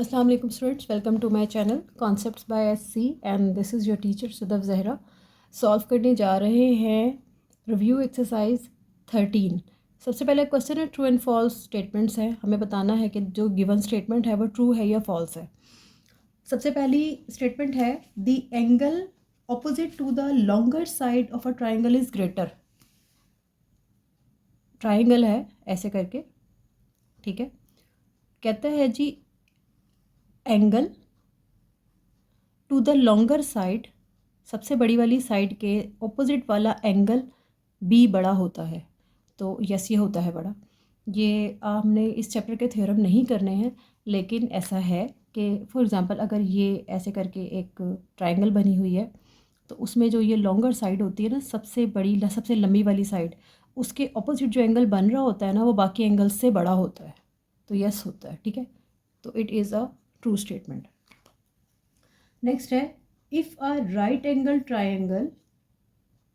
अस्सलाम वालेकुम students, welcome to my channel concepts by SC and this is your teacher Sudaf Zahra. Solve करने जा रहे हैं रिव्यू एक्सरसाइज 13। सबसे पहले क्वेश्चन है ट्रू एंड फॉल्स स्टेटमेंट्स है। हमें बताना है कि जो गिवन स्टेटमेंट है वो ट्रू है या फॉल्स है। सबसे पहली स्टेटमेंट है the angle opposite to the longer side of a triangle is greater. Triangle है ऐसे करके, ठीक है। कहता है जी angle to the longer side, सबसे बड़ी वाली साइड के ऑपोजिट वाला एंगल बी बड़ा होता है। तो यस, ये होता है बड़ा। ये हमने इस चैप्टर के थ्योरम नहीं करने हैं, लेकिन ऐसा है कि फॉर एग्ज़ाम्पल अगर ये ऐसे करके एक ट्राइंगल बनी हुई है तो उसमें जो ये लॉन्गर साइड होती है ना, सबसे बड़ी सबसे लंबी वाली साइड, उसके ऑपोजिट जो एंगल बन रहा होता है ना, वो बाकी एंगल्स से बड़ा होता है। तो यस होता है, ठीक है। तो it is a true statement. Next है if a right angle triangle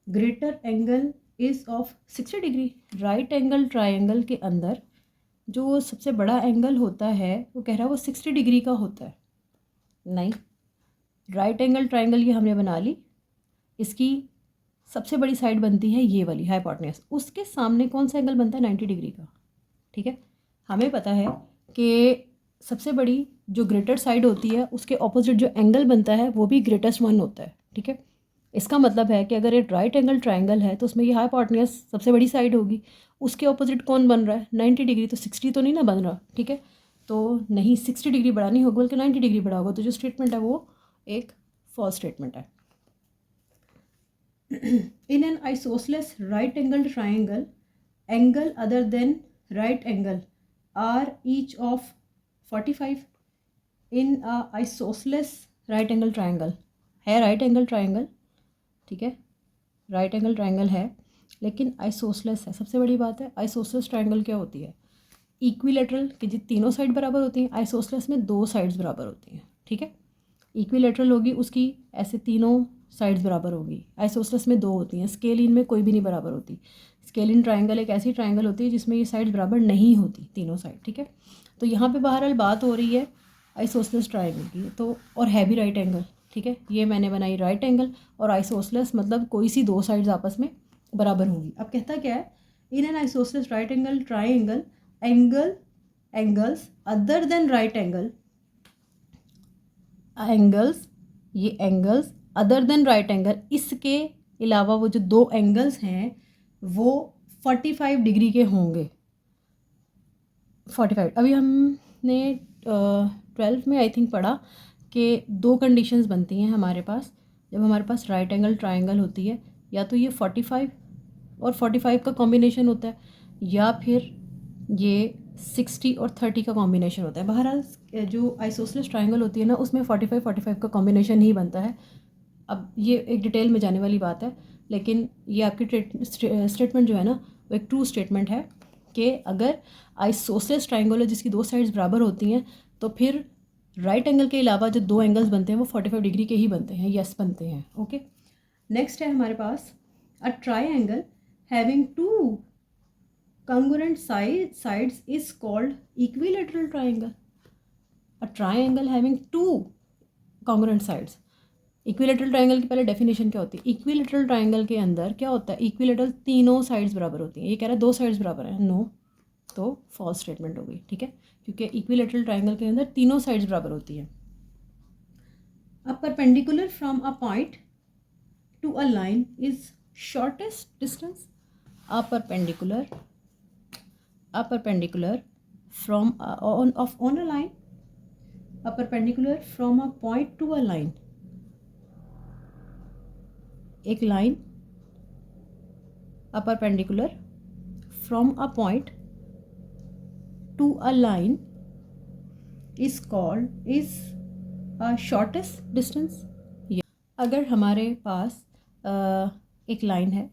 greater angle is of 60 degree. Right angle triangle के अंदर जो सबसे बड़ा एंगल होता है वो कह रहा है वो 60 डिग्री का होता है। नहीं, राइट एंगल ट्राइंगल ये हमने बना ली, इसकी सबसे बड़ी साइड बनती है ये वाली हाइपोटेन्यूज, उसके सामने कौन सा एंगल बनता है 90 डिग्री का, ठीक है। हमें पता है कि सबसे बड़ी जो ग्रेटर साइड होती है उसके ऑपोजिट जो एंगल बनता है वो भी ग्रेटेस्ट वन होता है, ठीक है। इसका मतलब है कि अगर एक राइट एंगल ट्राइंगल है तो उसमें ये हाइपोटेन्यूज सबसे बड़ी साइड होगी, उसके ऑपोजिट कौन बन रहा है 90 डिग्री। तो 60 तो नहीं ना बन रहा, ठीक है। तो नहीं, 60 डिग्री बड़ा नहीं होगा बल्कि 90 डिग्री बड़ा होगा। तो जो स्टेटमेंट है वो एक फॉल्स स्टेटमेंट है। In an isosceles right angled triangle, angle other than right angle are each of 45. In a isosceles right angle triangle है, राइट एंगल ट्राइंगल, ठीक है, राइट एंगल ट्राइंगल है लेकिन आइसोसलेस है। सबसे बड़ी बात है आइसोसलेस ट्राइंगल क्या होती है, इक्विलेटरल कि जी तीनों साइड बराबर होती हैं। आइसोसलेस में दो साइड्स बराबर होती हैं, ठीक है। इक्विलेटरल होगी उसकी ऐसे तीनों साइड्स बराबर होगी, आइसोसलेस में दो होती हैं। स्केलिन में कोई भी नहीं बराबर होती। स्केलिन ट्राइंगल एक ऐसी ट्राइंगल होती है जिसमें ये साइड्स बराबर नहीं होती, तीनों साइड, ठीक है। तो यहाँ पे बहरहाल बात हो रही है आइसोसलेस ट्राइंगल की, तो और है भी राइट एंगल, ठीक है। ये मैंने बनाई राइट एंगल और आइसोसलेस मतलब कोई सी दो साइड्स आपस में बराबर होंगी। अब कहता क्या है, in an isosceles right angle triangle angles other than right angle, ये angles other than right angle, इसके अलावा वो जो दो एंगल्स हैं वो 45 डिग्री के होंगे। 45 अभी हमने 12th में आई थिंक पढ़ा कि दो कंडीशंस बनती हैं हमारे पास जब हमारे पास राइट एंगल ट्राइंगल होती है। या तो ये 45 और 45 का कॉम्बिनेशन होता है, या फिर ये 60 और 30 का कॉम्बिनेशन होता है। बहरहाल जो आइसोसलेस ट्राइंगल होती है ना, उसमें 45 का कॉम्बिनेशन ही बनता है। अब ये एक डिटेल में जाने वाली बात है, लेकिन ये आपकी स्टेटमेंट जो है ना वो एक ट्रू स्टेटमेंट है कि अगर आइसोसलेस ट्राइंगल है जिसकी दो साइड्स बराबर होती हैं तो फिर राइट एंगल के अलावा जो दो एंगल्स बनते हैं वो 45 डिग्री के ही बनते हैं, यस बनते हैं, ओके। नेक्स्ट है हमारे पास a triangle having two congruent sides is called equilateral triangle. A triangle having two congruent sides. Equilateral triangle की पहले डेफिनेशन क्या होती है, इक्विलेटरल ट्राइंगल के अंदर क्या होता है, इक्विलेटरल तीनों साइड्स बराबर होती हैं। ये कह रहा है दो साइड्स बराबर हैं, नो, तो फॉल्स स्टेटमेंट होगी, ठीक है, क्योंकि इक्विलेटरल ट्राइंगल के अंदर तीनों साइड्स बराबर होती हैं। A perpendicular from a point to a line is shortest distance. A perpendicular from on a line, a perpendicular from a point to a line, एक line, a perpendicular from a point to a line is a shortest distance. अगर हमारे पास एक line है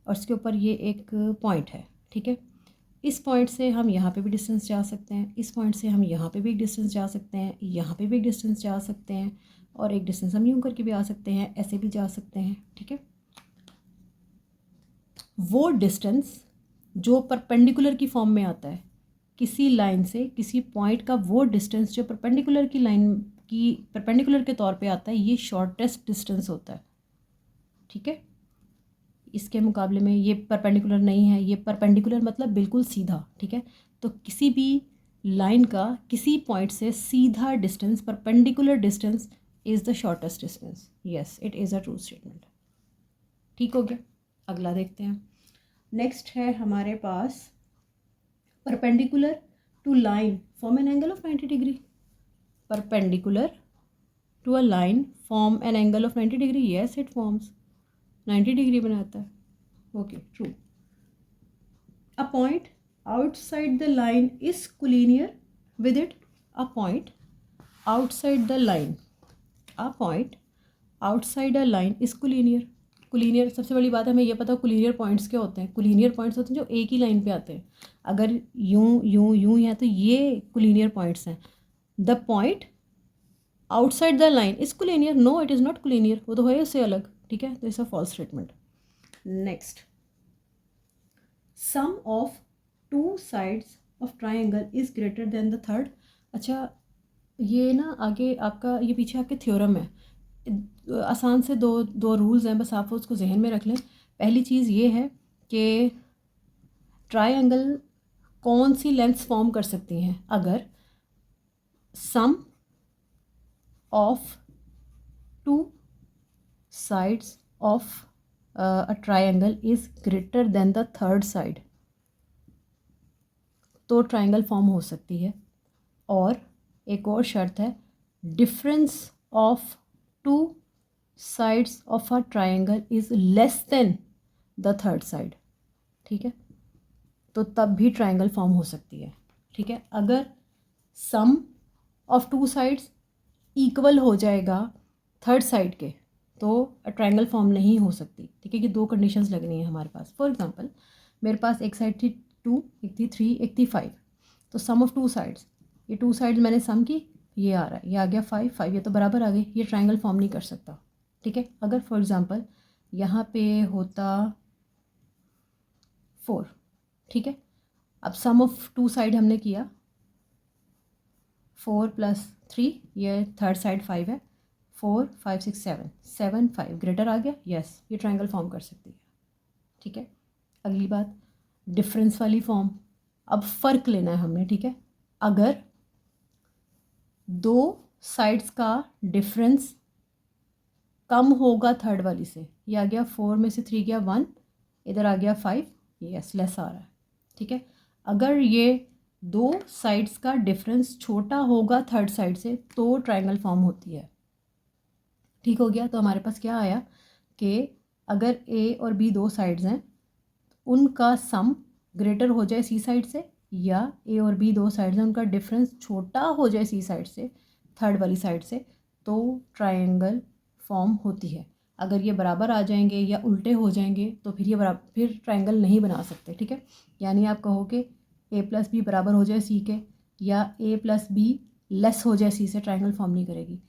और उसके ऊपर ये एक पॉइंट है, ठीक है, इस पॉइंट से हम यहाँ पे भी डिस्टेंस जा सकते हैं, इस पॉइंट से हम यहाँ पे भी एक डिस्टेंस जा सकते हैं, यहाँ पे भी एक डिस्टेंस जा सकते हैं, और एक डिस्टेंस हम यूँ करके भी आ सकते हैं, ऐसे भी जा सकते हैं, ठीक है। वो डिस्टेंस जो परपेंडिकुलर की फॉर्म में आता है किसी लाइन से किसी पॉइंट का वो डिस्टेंस जो परपेंडिकुलर की लाइन की परपेंडिकुलर के तौर पे आता है, ये शॉर्टेस्ट डिस्टेंस होता है, ठीक है। इसके मुकाबले में ये परपेंडिकुलर नहीं है, ये परपेंडिकुलर मतलब बिल्कुल सीधा, ठीक है। तो किसी भी लाइन का किसी पॉइंट से सीधा distance, perpendicular distance is the shortest distance. Yes, it is a true statement. ठीक हो गया, अगला देखते हैं। नेक्स्ट है हमारे पास perpendicular to line form an angle of 90 degree. Perpendicular to a line form an angle of 90 degree. Yes, it forms 90 degree बनाता है। Okay, true. A point outside the line is collinear with it. A point outside the line, a point outside a line is collinear. Collinear, सबसे बड़ी बात है हमें ये पता है कोलिनियर पॉइंट्स क्या होते हैं। कोलिनियर पॉइंट्स होते हैं जो एक ही लाइन पे आते हैं। अगर यूं यूं यूं है तो ये कोलिनियर पॉइंट्स हैं। The point outside the line is collinear. No, it is not collinear, वो तो है उससे अलग, ठीक है। तो it's a false statement. Next, sum of two sides of triangle is greater than the third. अच्छा, ये ना आगे आपका, ये पीछे आपके थ्योरम है। आसान से दो दो रूल्स हैं, बस आप उसको जहन में रख लें। पहली चीज़ ये है कि ट्राइंगल कौन सी लेंथ्स फॉर्म कर सकती हैं अगर sum of two sides of a triangle is greater than the third side, तो ट्राइंगल फॉर्म हो सकती है। और एक और शर्त है, difference of two sides of a triangle is less than the third side, ठीक है। तो तब भी ट्राइंगल फॉर्म हो सकती है, ठीक है। अगर sum of two sides equal हो जाएगा थर्ड साइड के तो ट्राइंगल फॉर्म नहीं हो सकती, ठीक है। कि दो कंडीशंस लगनी है हमारे पास। फॉर एग्जांपल, मेरे पास एक साइड थी 2, एक थी 3, एक थी 5। तो सम ऑफ टू साइड्स, ये टू साइड्स मैंने सम की, ये आ रहा है, ये आ गया 5 5, ये तो बराबर आ गई, ये ट्राइंगल फॉर्म नहीं कर सकता, ठीक है। अगर फॉर एग्जांपल यहाँ पे होता 4, ठीक है। अब सम ऑफ टू साइड हमने किया, 4 + 3, ये थर्ड साइड 5 है, 4 5 6 7 7 5 ग्रेटर आ गया। यस, ये ट्राइंगल फॉर्म कर सकती है, ठीक है। अगली बात, डिफरेंस वाली फॉर्म। अब फ़र्क लेना है हमने, ठीक है। अगर दो साइड्स का डिफरेंस कम होगा थर्ड वाली से, ये आ गया 4 में से 3 गया 1, इधर आ गया 5, यस लेस आ रहा है, ठीक है। अगर ये दो साइड्स का डिफरेंस छोटा होगा थर्ड साइड से तो ट्राइंगल फॉर्म होती है, ठीक हो गया। तो हमारे पास क्या आया कि अगर ए और बी दो साइड्स हैं, उनका सम ग्रेटर हो जाए सी साइड से, या ए और बी दो साइड्स हैं उनका डिफरेंस छोटा हो जाए सी साइड से, थर्ड वाली साइड से, तो ट्राइंगल फॉर्म होती है। अगर ये बराबर आ जाएंगे या उल्टे हो जाएंगे तो फिर ये बराबर, फिर ट्राइंगल नहीं बना सकते, ठीक है। यानी आप कहोगे ए प्लस बी बराबर हो जाए सी के, या ए प्लस बी लेस हो जाए सी से, ट्राइंगल फॉर्म नहीं करेगी।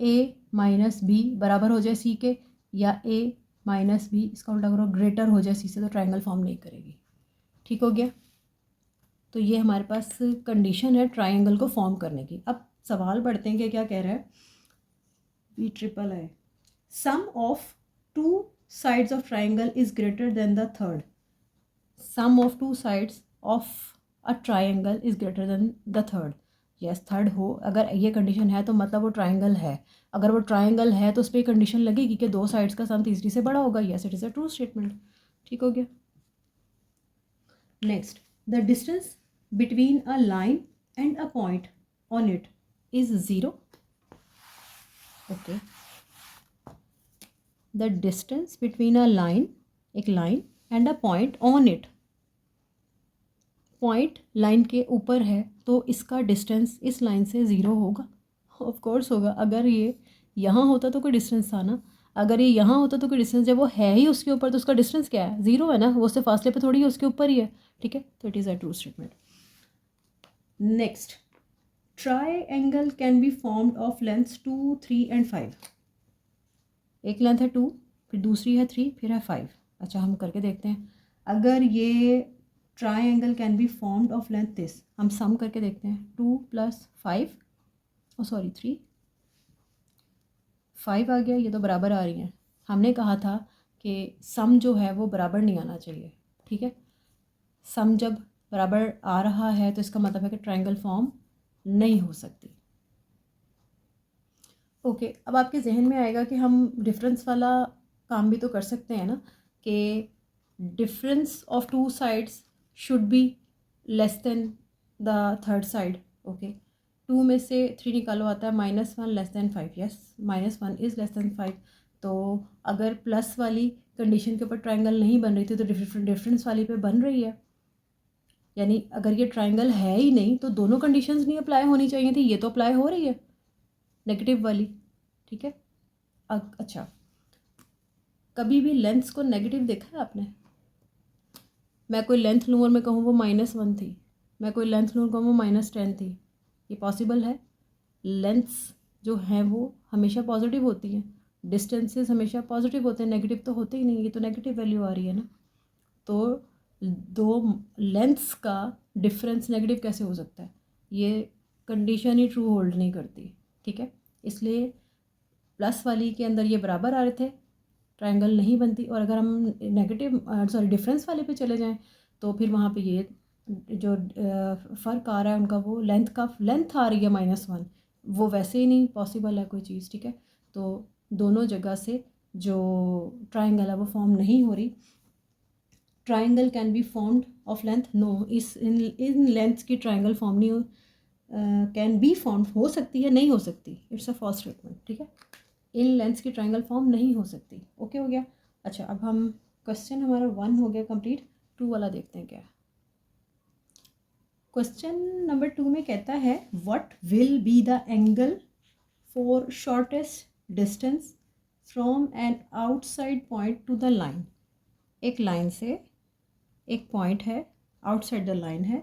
ए माइनस बी बराबर हो जाए सी के, या ए माइनस बी इसका उल्टा करो ग्रेटर हो जाए सी से, तो ट्राइंगल फॉर्म नहीं करेगी, ठीक हो गया। तो ये हमारे पास कंडीशन है ट्राइंगल को फॉर्म करने की। अब सवाल पढ़ते हैं कि क्या कह रहा है। बी ट्रिपल है, sum of two sides of triangle is greater than the third. Sum of two sides of a triangle is greater than the third. Yes, third हो, अगर ये कंडीशन है तो मतलब वो ट्राइंगल है। अगर वो ट्राइंगल है तो उस पर कंडीशन लगेगी कि दो साइड्स का सम तीसरी से बड़ा होगा। Yes, it is a true statement, ठीक हो गया। Next, the distance between a line and a point on it is 0। Okay, the distance between a line, एक line, and a point on it, point line के ऊपर है तो इसका distance इस लाइन से 0 होगा। ऑफ कोर्स होगा। अगर ये यहाँ होता तो कोई डिस्टेंस था ना, अगर ये यहाँ होता तो कोई डिस्टेंस, जब वो है ही उसके ऊपर तो उसका डिस्टेंस क्या है, 0 है ना, वो उससे फासले पे थोड़ी है, उसके ऊपर ही है, ठीक है। तो it is a true statement. Next, triangle can be formed of lengths 2 3 and 5। एक लेंथ है 2, फिर दूसरी है 3, फिर है 5। अच्छा, हम करके देखते हैं। अगर ये triangle can be formed of length this. हम सम करके देखते हैं, 2 + 5, ओ सॉरी 3, 5 आ गया, ये तो बराबर आ रही हैं। हमने कहा था कि सम जो है वो बराबर नहीं आना चाहिए, ठीक है। सम जब बराबर आ रहा है तो इसका मतलब है कि ट्रायंगल फॉर्म नहीं हो सकती। ओके, अब आपके जहन में आएगा कि हम डिफरेंस वाला काम भी तो कर सकते हैं ना, कि difference of two sides should be less than the third side. Okay, 2 में से 3 निकालो, आता है -1 less than 5। Yes, -1 is less then 5। तो अगर प्लस वाली कंडीशन के ऊपर ट्रायंगल नहीं बन रही थी तो डिफरेंस वाली पे बन रही है, यानी अगर ये ट्रायंगल है ही नहीं तो दोनों कंडीशंस नहीं अप्लाई होनी चाहिए थी, ये तो अप्लाई हो रही है नेगेटिव वाली, ठीक है। अच्छा, कभी भी लेंथ्स को नेगेटिव देखा है आपने? मैं कोई लेंथ लूँ और मैं कहूँ वो -1 थी, मैं कोई लेंथ लूँ कहूँ वो -10 थी, ये पॉसिबल है? लेंथ्स जो हैं वो हमेशा पॉजिटिव होती हैं, डिस्टेंसेस हमेशा पॉजिटिव होते हैं, नेगेटिव तो होते ही नहीं, ये तो नेगेटिव वैल्यू आ रही है ना। तो दो लेंथ्स का डिफरेंस नेगेटिव कैसे हो सकता है? ये कंडीशन ही ट्रू होल्ड नहीं करती, ठीक है। इसलिए प्लस वाली के अंदर ये बराबर आ रहे थे, ट्रायंगल नहीं बनती। और अगर हम नेगेटिव सॉरी डिफरेंस वाले पे चले जाएं तो फिर वहाँ पे ये जो फ़र्क आ रहा है उनका, वो लेंथ आ रही है -1, वो वैसे ही नहीं पॉसिबल है कोई चीज़, ठीक है। तो दोनों जगह से जो ट्रायंगल है वो फॉर्म नहीं हो रही। Triangle can be formed of length, no, इस इन लेंथ की ट्राइंगल फॉर्म नहीं हो, कैन बी फॉर्म हो सकती है, नहीं हो सकती, इट्स अ फॉल्स स्टेटमेंट, ठीक है। इन लेंथ्स की ट्राइंगल फॉर्म नहीं हो सकती। ओके हो गया। अच्छा, अब हम क्वेश्चन हमारा 1 हो गया कंप्लीट, 2 वाला देखते हैं क्या है। क्वेश्चन नंबर 2 में कहता है what will be the angle for shortest distance from an outside point two the line. एक लाइन से एक पॉइंट है, आउटसाइड द लाइन है,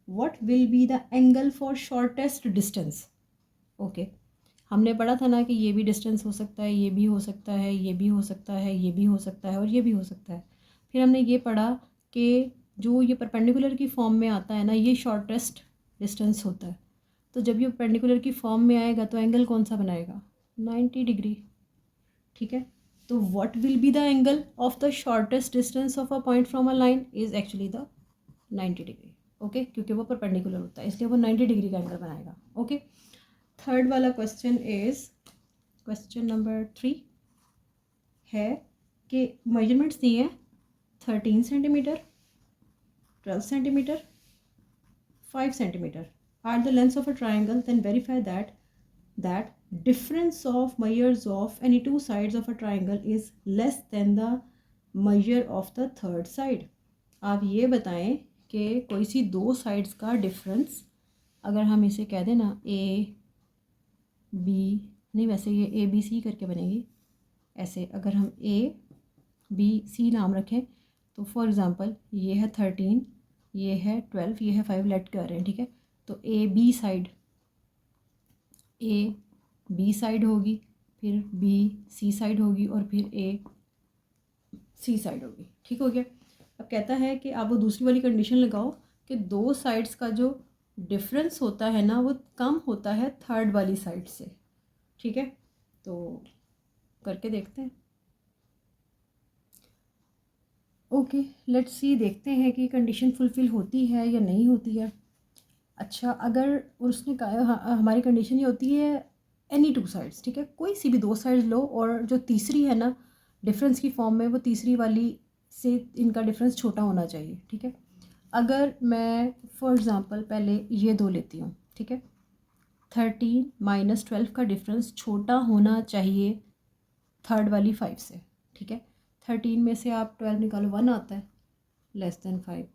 what will be the angle for shortest distance. Okay, हमने पढ़ा था ना कि ये भी डिस्टेंस हो सकता है, ये भी हो सकता है, ये भी हो सकता है, ये भी हो सकता है और ये भी हो सकता है। फिर हमने ये पढ़ा कि जो ये परपेंडिकुलर की फॉर्म में आता है ना, ये शॉर्टेस्ट डिस्टेंस होता है। तो जब ये परपेंडिकुलर की फॉर्म में आएगा तो एंगल कौन सा बनाएगा? 90 डिग्री, ठीक है। तो what will be the angle of the shortest distance of a point from a line is actually the 90 degree. Okay, क्योंकि वो परपेंडिकुलर होता है इसलिए वो 90 डिग्री का एंगल बनाएगा। ओके, थर्ड वाला क्वेश्चन इज क्वेश्चन नंबर 3 है कि मेजरमेंट्स दिए हैं 13 centimetre, 12 centimetre, 5 centimetre are the lengths of a triangle, then verify that difference of measures of any two sides of a triangle is less than the measure of the third side। आप ये बताएं कि कोई सी दो sides का difference, अगर हम इसे कह दें ना ए बी, नहीं वैसे ये ए बी सी करके बनेगी ऐसे, अगर हम ए बी सी नाम रखें तो फॉर एग्ज़ाम्पल ये है 13, ये है 12, ये है 5, लेट कर रहे हैं, ठीक है। तो A B side, A B side होगी, फिर बी सी साइड होगी और फिर ए सी साइड होगी, ठीक हो गया। अब कहता है कि आप वो दूसरी वाली कंडीशन लगाओ कि दो साइड्स का जो डिफरेंस होता है ना वो कम होता है थर्ड वाली साइड से, ठीक है। तो करके देखते हैं। ओके, लेट्स सी, देखते हैं कि कंडीशन फुलफ़िल होती है या नहीं होती है। अच्छा, अगर उसने कहा हमारी कंडीशन ये होती है एनी टू साइड्स, ठीक है, कोई सी भी दो साइड्स लो और जो तीसरी है ना डिफरेंस की फॉर्म में, वो तीसरी वाली से इनका डिफरेंस छोटा होना चाहिए, ठीक है। अगर मैं फॉर एग्ज़ाम्पल पहले ये दो लेती हूँ, ठीक है, 13 - 12 का डिफरेंस छोटा होना चाहिए थर्ड वाली 5 से, ठीक है। 13 में से आप 12 निकालो, 1 आता है, लेस देन 5,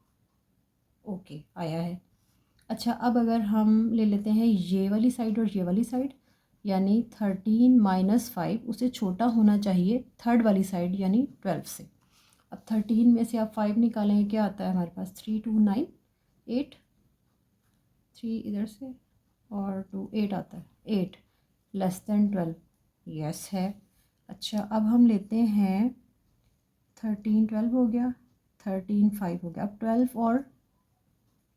ओके आया है। अच्छा, अब अगर हम ले लेते हैं ये वाली साइड और ये वाली साइड, यानी 13 - 5 उसे छोटा होना चाहिए थर्ड वाली साइड यानी 12 से। अब 13 में से आप 5 निकालेंगे, क्या आता है हमारे पास? 3 2 9 8, 3 इधर से और 2 8 आता है, 8 लेस देन 12, यस है। अच्छा, अब हम लेते हैं 13 12 हो गया, 13 5 हो गया। अब 12 और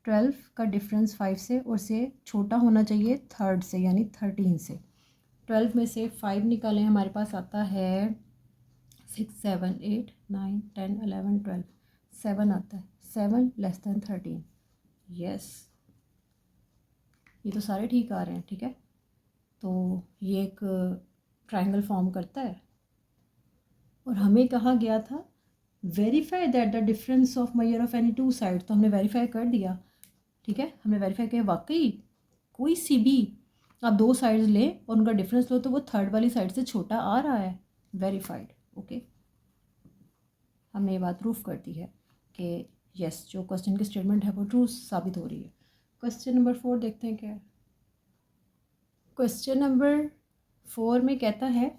12 का डिफरेंस 5 से और से छोटा होना चाहिए थर्ड से यानी 13 से। 12 में से 5 निकालें, हमारे पास आता है 6 7 8 9 10 11 12, 7 आता है। 7 लेस दैन 13। यस, ये तो सारे ठीक आ रहे हैं। ठीक है, तो ये एक ट्रायंगल फॉर्म करता है। और हमें कहा गया था verify that the difference of measure of any two side, तो हमने वेरीफाई कर दिया। ठीक है, हमने वेरीफाई किया वाकई कोई सी भी आप दो साइड्स लें और उनका डिफरेंस लो तो वो थर्ड वाली साइड से छोटा आ रहा है। वेरीफाइड। ओके, हमने ये बात प्रूफ कर दी है कि यस, जो क्वेश्चन की स्टेटमेंट है वो ट्रू साबित हो रही है। क्वेश्चन नंबर 4 देखते हैं क्या है। क्वेश्चन नंबर 4 में कहता है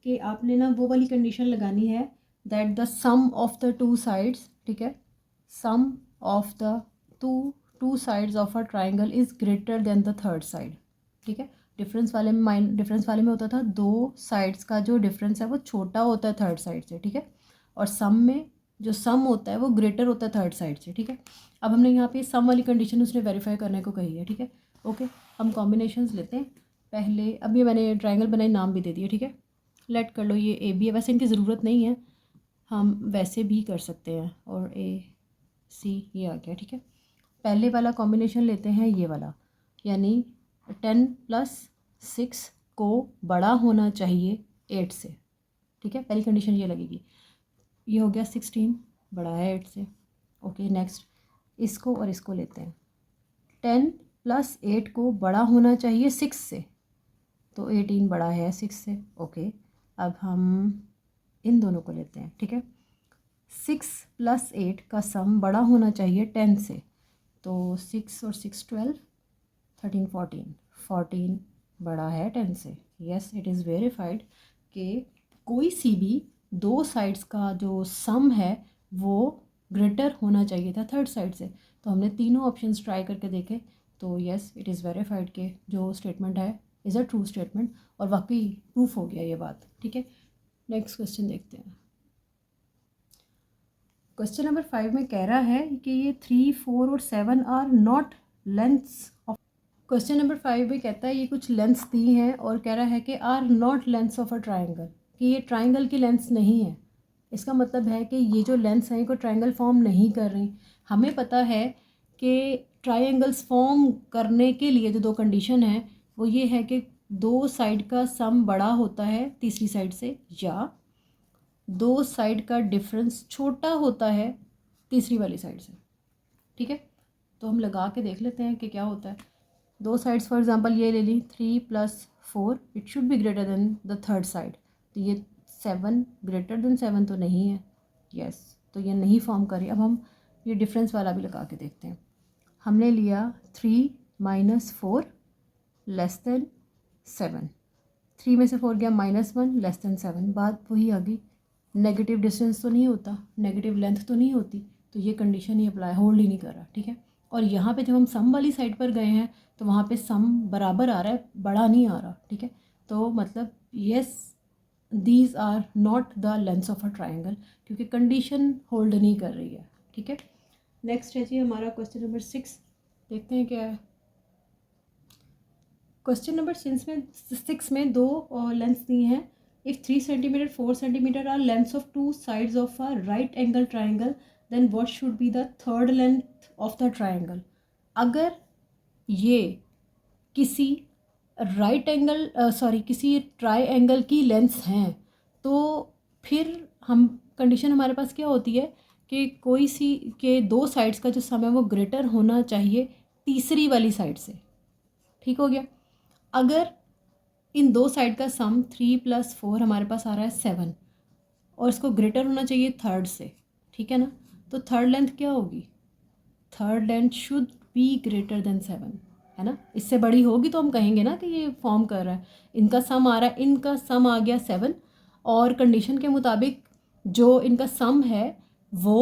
कि आपने ना वो वाली कंडीशन लगानी है that the sum of the two sides, ठीक है, sum of the two sides of a triangle is greater than the third side. ठीक है, डिफरेंस वाले में होता था दो साइड्स का जो डिफरेंस है वो छोटा होता है थर्ड साइड से। ठीक है, और सम में जो सम होता है वो ग्रेटर होता है थर्ड साइड से। ठीक है, अब हमने यहाँ पे सम वाली कंडीशन उसने वेरीफाई करने को कही है। ठीक है, ओके, हम कॉम्बिनेशंस लेते हैं पहले। अब ये मैंने ट्रायंगल बनाई, नाम भी दे दिया। ठीक है, लेट कर लो, ये ए बी है, वैसे इनकी ज़रूरत नहीं है, हम वैसे भी कर सकते हैं। और ए सी ये आ गया। ठीक है, पहले वाला कॉम्बिनेशन लेते हैं, ये वाला, यानी 10 + 6 को बड़ा होना चाहिए 8 से। ठीक है, पहली कंडीशन ये लगेगी। ये हो गया 16 बड़ा है 8 से। ओके, नेक्स्ट इसको और इसको लेते हैं। 10 + 8 को बड़ा होना चाहिए 6 से, तो 18 बड़ा है 6 से। ओके, अब हम इन दोनों को लेते हैं। ठीक है, 6 + 8 का सम बड़ा होना चाहिए 10 से, तो 6 और 6 12, 13 14, 14 बड़ा है 10 से। यस, इट इज़ वेरीफाइड कि कोई सी भी दो साइड्स का जो सम है वो ग्रेटर होना चाहिए था थर्ड साइड से। तो हमने तीनों ऑप्शंस ट्राई करके देखे, तो यस, इट इज़ वेरीफाइड कि जो स्टेटमेंट है इज़ अ ट्रू स्टेटमेंट, और वाकई प्रूफ हो गया ये बात। ठीक है, नेक्स्ट क्वेश्चन देखते हैं। क्वेश्चन नंबर 5 में कह रहा है कि ये 3 4 और 7 are not lengths of. Question number 5 में कहता है ये कुछ लेंथ्स दी हैं और कह रहा है कि are not lengths of a triangle, कि ये ट्राइंगल की लेंथ्स नहीं है। इसका मतलब है कि ये जो लेंथ्स हैं को ट्राइंगल फॉर्म नहीं कर रही। हमें पता है कि ट्राइंगल्स फॉर्म करने के लिए जो दो कंडीशन है वो ये है कि दो साइड का सम बड़ा होता है तीसरी साइड से, या दो साइड का डिफरेंस छोटा होता है तीसरी वाली साइड से। ठीक है, तो हम लगा के देख लेते हैं कि क्या होता है। दो साइड्स फॉर एग्जांपल ये ले ली, 3 + 4 it should be greater than the third side, तो ये 7 ग्रेटर देन 7 तो नहीं है। यस, तो ये नहीं फॉर्म करी। अब हम ये डिफरेंस वाला भी लगा के देखते हैं। हमने लिया 3 - 4 लेस देन 7, 3 में से 4 गया -1 लेस देन 7, बात वही आ गई, नेगेटिव डिस्टेंस तो नहीं होता, नेगेटिव लेंथ तो नहीं होती, तो ये कंडीशन ही अप्लाई, होल्ड ही नहीं कर रहा। ठीक है, और यहाँ पे जब हम सम वाली साइड पर गए हैं तो वहाँ पे सम बराबर आ रहा है, बड़ा नहीं आ रहा। ठीक है, तो मतलब yes, these are not the lengths of a triangle, क्योंकि कंडीशन होल्ड नहीं कर रही है। ठीक है, नेक्स्ट है जी हमारा क्वेश्चन नंबर 6, देखते हैं क्या है। क्वेश्चन नंबर 6 में दो लेंथ्स दी हैं। If 3 centimetre 4 centimetre are lengths of two sides of a right angle triangle, then what should be the third length of the triangle. अगर ये किसी किसी ट्राई एंगल की लेंथ्स हैं तो फिर हम कंडीशन हमारे पास क्या होती है कि कोई सी के दो साइड्स का जो सम है वो ग्रेटर होना चाहिए तीसरी वाली साइड से। ठीक हो गया, अगर इन दो साइड का सम 3 + 4 हमारे पास आ रहा है 7 और इसको ग्रेटर होना चाहिए थर्ड से, ठीक है ना, तो थर्ड लेंथ क्या होगी, third length should be greater than 7, है ना, इससे बड़ी होगी तो हम कहेंगे ना कि ये फॉर्म कर रहा है। इनका सम आ रहा है, इनका सम आ गया 7 और कंडीशन के मुताबिक जो इनका सम है वो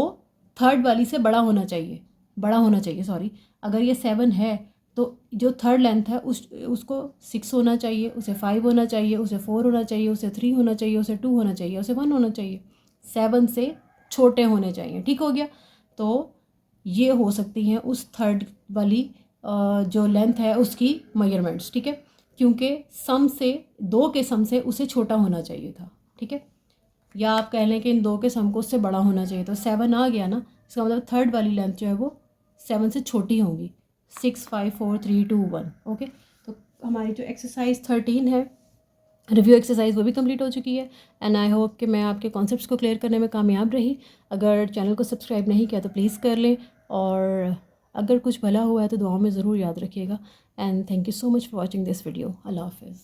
थर्ड वाली से बड़ा होना चाहिए सॉरी। अगर ये 7 है तो जो थर्ड लेंथ है उसको 6 होना चाहिए, उसे 5 होना चाहिए, उसे 4 होना चाहिए, उसे 3 होना चाहिए, उसे 2 होना चाहिए, उसे 1 होना चाहिए, 7 से छोटे होने चाहिए। ठीक हो गया, तो ये हो सकती हैं उस थर्ड वाली जो लेंथ है उसकी मेजरमेंट्स, ठीक है, क्योंकि सम से 2 के सम से उसे छोटा होना चाहिए था, ठीक है, या आप कह लें कि इन 2 के सम को उससे बड़ा होना चाहिए। तो 7 आ गया ना, इसका मतलब थर्ड वाली लेंथ जो है वो 7 से छोटी होंगी। 6 5 4 3 2 1। ओके, तो हमारी जो एक्सरसाइज 13 है रिव्यू एक्सरसाइज वो भी कंप्लीट हो चुकी है। एंड आई होप कि मैं आपके कॉन्सेप्ट्स को क्लियर करने में कामयाब रही। अगर चैनल को सब्सक्राइब नहीं किया तो प्लीज़ कर लें, और अगर कुछ भला हुआ है तो दुआओं में ज़रूर याद रखिएगा। And thank you so much for watching this video. अल्लाह हाफिज़।